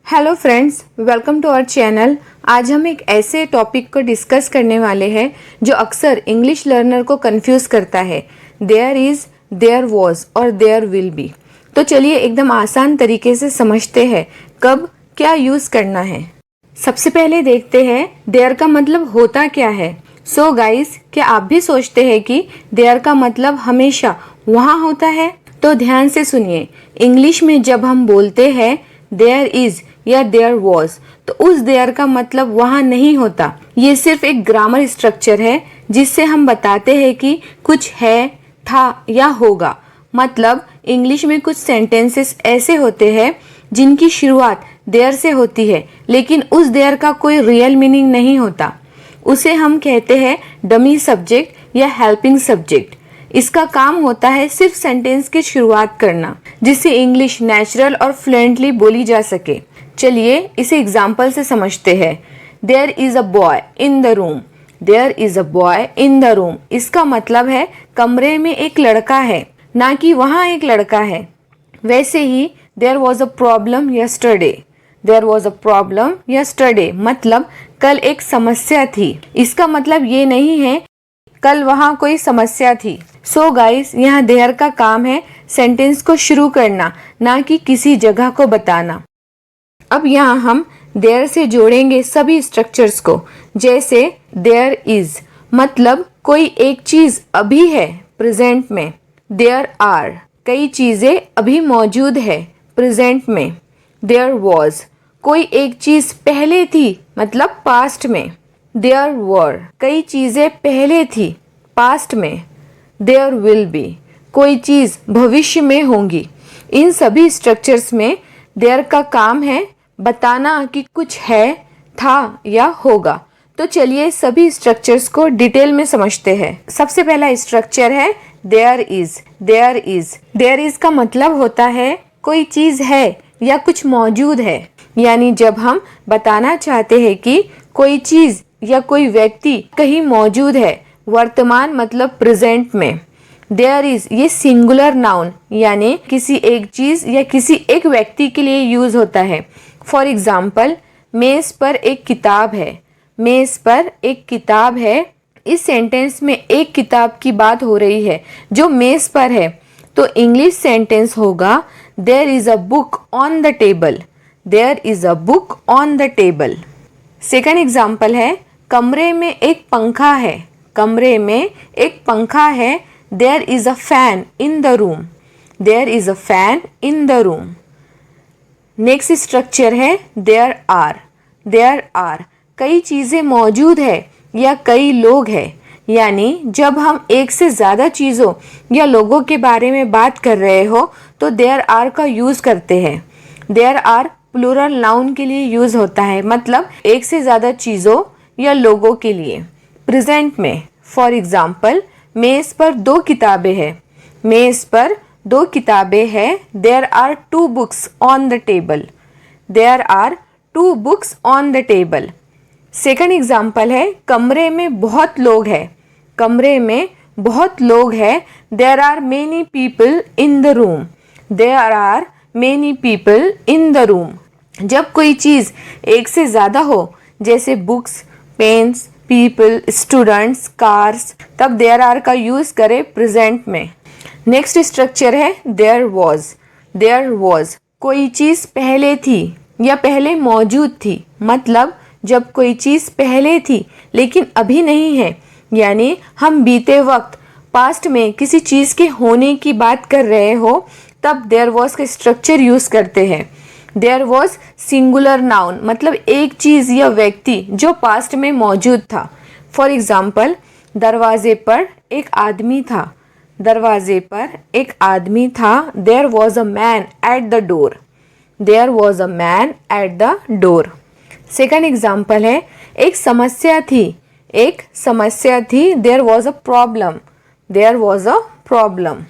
Hello friends, welcome to our channel. आज हम एक ऐसे टॉपिक को डिस्कस करने वाले हैं जो अक्सर इंग्लिश लर्नर को कंफ्यूज करता है। देयर इज़, देयर वॉज और देयर विल बी। तो चलिए एकदम आसान तरीके से समझते हैं कब क्या यूज़ करना है। सबसे पहले देखते हैं देयर का मतलब होता क्या है। सो गाइस, क्या आप भी सोचते हैं कि देयर का मतलब हमेशा वहाँ होता है? तो ध्यान से सुनिए। इंग्लिश में जब हम बोलते हैं देयर इज़ या देयर वॉज, तो उस देयर का मतलब वहाँ नहीं होता। ये सिर्फ एक ग्रामर स्ट्रक्चर है जिससे हम बताते हैं कि कुछ है, था या होगा। मतलब इंग्लिश में कुछ सेंटेंसेस ऐसे होते हैं जिनकी शुरुआत देयर से होती है, लेकिन उस देयर का कोई रियल मीनिंग नहीं होता। उसे हम कहते हैं डमी सब्जेक्ट या हेल्पिंग सब्जेक्ट। इसका काम होता है सिर्फ सेंटेंस की शुरुआत करना, जिससे इंग्लिश नेचुरल और फ्लुएंटली बोली जा सके। चलिए इसे एग्जाम्पल से समझते हैं। There is a boy in the room. There is a boy in the room, इसका मतलब है कमरे में एक लड़का है, ना कि वहाँ एक लड़का है। वैसे ही there was a problem yesterday. There was a problem yesterday मतलब कल एक समस्या थी। इसका मतलब ये नहीं है कल वहाँ कोई समस्या थी। सो गाइस, यहाँ देयर का काम है सेंटेंस को शुरू करना, ना कि किसी जगह को बताना। अब यहाँ हम देयर से जोड़ेंगे सभी स्ट्रक्चर्स को। जैसे देयर इज मतलब कोई एक चीज अभी है, प्रेजेंट में। देयर आर कई चीजें अभी मौजूद है, प्रेजेंट में। देयर वॉज कोई एक चीज पहले थी, मतलब पास्ट में। देयर वर कई चीजें पहले थी, पास्ट में। देयर विल बी कोई चीज भविष्य में होंगी। इन सभी स्ट्रक्चर्स में देयर का काम है बताना कि कुछ है, था या होगा। तो चलिए सभी स्ट्रक्चर्स को डिटेल में समझते हैं। सबसे पहला स्ट्रक्चर है there is. There is, there is का मतलब होता है कोई चीज है या कुछ मौजूद है। यानी जब हम बताना चाहते हैं कि कोई चीज या कोई व्यक्ति कहीं मौजूद है, वर्तमान मतलब प्रेजेंट में। देयर इज ये सिंगुलर नाउन यानी किसी एक चीज या किसी एक व्यक्ति के लिए यूज होता है। फॉर एग्जाम्पल, मेज पर एक किताब है। मेज पर एक किताब है, इस सेंटेंस में एक किताब की बात हो रही है जो मेज पर है। तो इंग्लिश सेंटेंस होगा there is a book on the table. There is a book on the table. Second example है कमरे में एक पंखा है। कमरे में एक पंखा है। There is a fan in the room. There is a fan in the room. Next structure है देयर आर। देयर आर कई चीज़ें मौजूद है या कई लोग हैं। यानी जब हम एक से ज़्यादा चीज़ों या लोगों के बारे में बात कर रहे हो तो देयर आर का यूज़ करते हैं। देयर आर प्लूरल नाउन के लिए यूज़ होता है, मतलब एक से ज़्यादा चीज़ों या लोगों के लिए। प्रेजेंट में फॉर एग्जाम्पल, मेज़ पर दो किताबें हैं। मेज़ पर दो किताबें हैं। There are two books on the table. There are two books on the table. Second example है कमरे में बहुत लोग हैं। कमरे में बहुत लोग हैं। There are many people in the room. There are many people in the room. जब कोई चीज़ एक से ज़्यादा हो, जैसे books, pens, people, students, cars, तब देयर आर का यूज़ करें प्रेजेंट में। नेक्स्ट स्ट्रक्चर है देयर वॉज। देयर वॉज कोई चीज़ पहले थी या पहले मौजूद थी। मतलब जब कोई चीज़ पहले थी लेकिन अभी नहीं है, यानी हम बीते वक्त पास्ट में किसी चीज़ के होने की बात कर रहे हो, तब देयर वॉज का स्ट्रक्चर यूज़ करते हैं। देयर वॉज सिंगुलर नाउन मतलब एक चीज़ या व्यक्ति जो पास्ट में मौजूद था। फॉर एग्जाम्पल, दरवाजे पर एक आदमी था। दरवाजे पर एक आदमी था। There was a man at the door. There was a man at the door. Second example है एक समस्या थी। एक समस्या थी। There was a problem. There was a problem.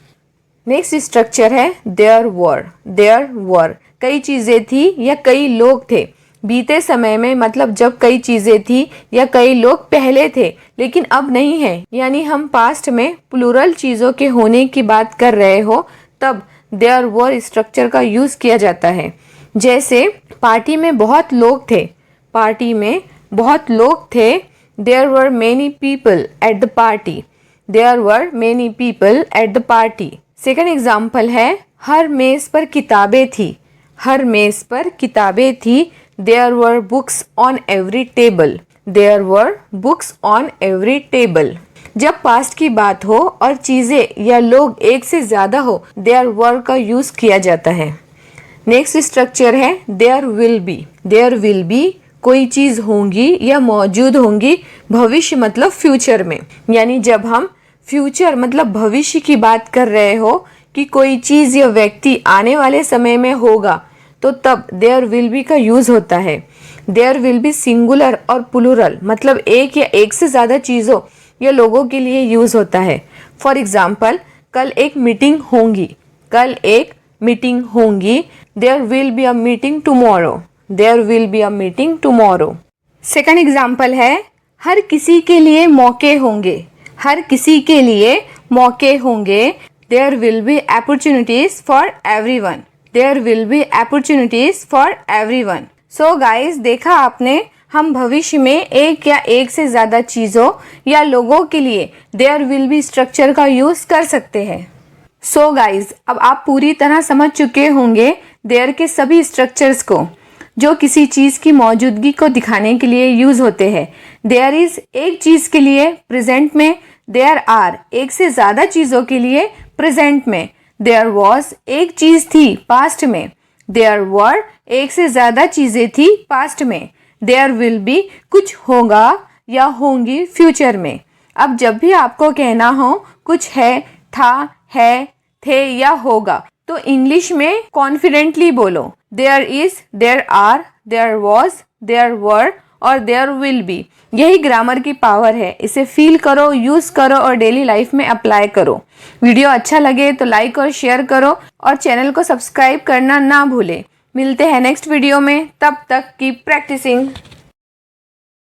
Next structure है देयर वर। देयर वर कई चीज़ें थी या कई लोग थे। बीते समय में मतलब जब कई चीज़ें थी या कई लोग पहले थे लेकिन अब नहीं है, यानी हम पास्ट में प्लूरल चीज़ों के होने की बात कर रहे हो, तब देयर वर स्ट्रक्चर का यूज़ किया जाता है। जैसे पार्टी में बहुत लोग थे, पार्टी में बहुत लोग थे। There were many people at the party, there were many people at the party. Second example है हर मेज पर किताबें थी, हर मेज पर किताबें थी। There were books on every table, there were books on every table. जब पास्ट की बात हो और चीजें या लोग एक से ज्यादा हो, देयर वर का यूज किया जाता है। नेक्स्ट स्ट्रक्चर है there will be. There will be कोई चीज होंगी या मौजूद होंगी, भविष्य मतलब फ्यूचर में। यानी जब हम फ्यूचर मतलब भविष्य की बात कर रहे हो कि कोई चीज या व्यक्ति आने वाले समय में होगा, तो तब देयर विल बी का यूज होता है। देयर विल बी सिंगुलर और प्लूरल मतलब एक या एक से ज्यादा चीजों या लोगों के लिए यूज होता है। फॉर एग्जाम्पल, कल एक मीटिंग होंगी, कल एक मीटिंग होंगी। There will be a meeting tomorrow, there will be a meeting tomorrow. Second example है हर किसी के लिए मौके होंगे, हर किसी के लिए मौके होंगे। There will be opportunities for everyone, there will be opportunities for everyone. So guys, देखा आपने, हम भविष्य में एक या एक से ज्यादा चीजों या लोगों के लिए देयर विल बी स्ट्रक्चर का यूज कर सकते हैं। सो गाइस, अब आप पूरी तरह समझ चुके होंगे देयर के सभी स्ट्रक्चर्स को, जो किसी चीज की मौजूदगी को दिखाने के लिए यूज होते हैं। देयर इज एक चीज के लिए प्रेजेंट में, देयर आर एक से ज्यादा चीजों के लिए प्रेजेंट में, देयर वॉज एक चीज थी पास्ट में, देयर वर एक से ज्यादा चीजें थी पास्ट में, देयर विल बी कुछ होगा या होंगी फ्यूचर में। अब जब भी आपको कहना हो कुछ है, था, है, थे या होगा, तो इंग्लिश में कॉन्फिडेंटली बोलो there is, there are, there was, there were और देयर विल बी। यही ग्रामर की पावर है। इसे फील करो, यूज करो और डेली लाइफ में अप्लाई करो। वीडियो अच्छा लगे तो लाइक और शेयर करो और चैनल को सब्सक्राइब करना ना भूले। मिलते हैं नेक्स्ट वीडियो में, तब तक कीप प्रैक्टिसिंग।